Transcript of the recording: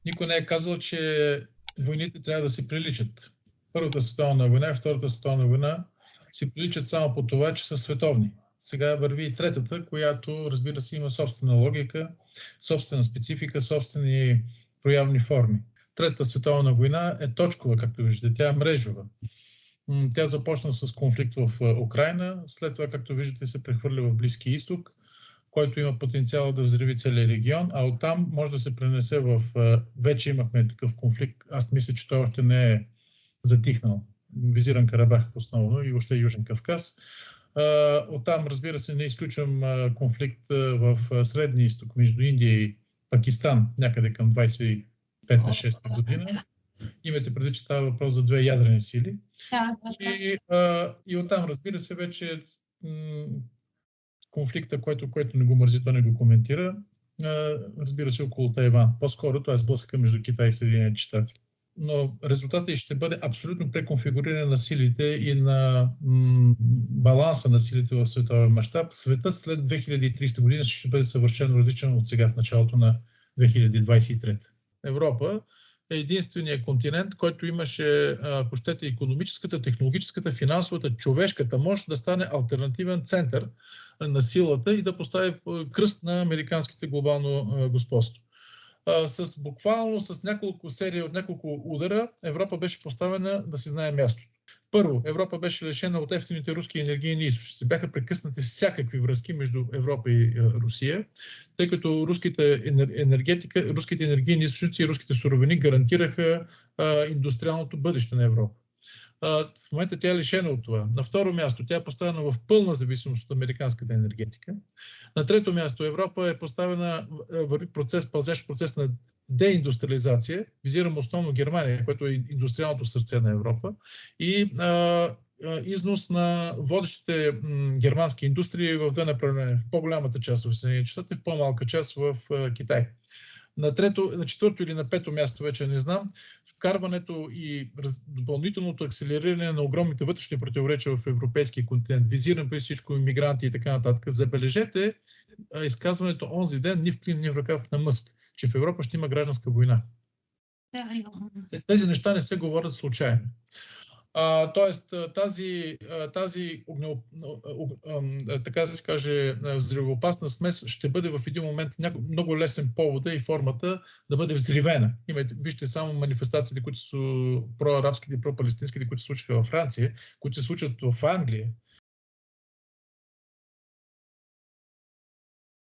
Никой не е казал, че войните трябва да си приличат. Първата световна война и Втората световна война си приличат само по това, че са световни. Сега върви и третата, която, разбира се, има собствена логика, собствена специфика, собствени проявни форми. Третата световна война е точкова, както виждате, тя е мрежова. Тя започна с конфликт в Украйна, след това, както виждате, се прехвърля в Близки изток, който има потенциал да взриви целия регион, а оттам може да се пренесе в... Вече имахме такъв конфликт. Аз мисля, че той още не е затихнал. Визиран Карабах основно и още Южен Кавказ. Оттам, разбира се, не изключвам конфликт в Средния изток между Индия и Пакистан, някъде към 25-6 година. Имате преди, че става въпрос за две ядрени сили. И оттам, разбира се, вече конфликта, който не го мързи, то не го коментира, разбира се, около Тайван. По-скоро това е сблъсъка между Китай и Съединените щати. Но резултатът ще бъде абсолютно преконфигуриране на силите и на баланса на силите в световен мащаб. Светът след 2300 година ще бъде съвършено различен от сега в началото на 2023. Европа е единственият континент, който имаше, ако щете, икономическата, технологическата, финансовата, човешката мощ да стане алтернативен център на силата и да постави кръст на американските глобално господство. Буквално с няколко серии от няколко удара Европа беше поставена да си знае място. Първо, Европа беше лишена от ефтините руски енергийни източници. Бяха прекъснати всякакви връзки между Европа и Русия, тъй като руските енергийни източници и руските суровини гарантираха индустриалното бъдеще на Европа. В момента тя е лишена от това. На второ място, тя е поставена в пълна зависимост от американската енергетика. На трето място, Европа е поставена в пълзящ процес на деиндустриализация. Визирам основно Германия, което е индустриалното сърце на Европа. И износ на водещите германски индустрии в две направления. В по-голямата част в Съединените щати, в по-малка част в Китай. На четвърто или на пето място, вече не знам, вкарването и допълнителното акселериране на огромните вътрешни противоречия в европейския континент, визиран при всичко иммигранти и така нататък. Забележете изказването онзи ден ни в клин, ни в ръкав на Мъск, че в Европа ще има гражданска война. Тези неща не се говорят случайно. Тоест тази така се каже, взривоопасна смес ще бъде в един момент много лесен повода и формата да бъде взривена. Вижте само манифестациите, които са проарабските и пропалестинските, които се случиха във Франция, които се случват в Англия.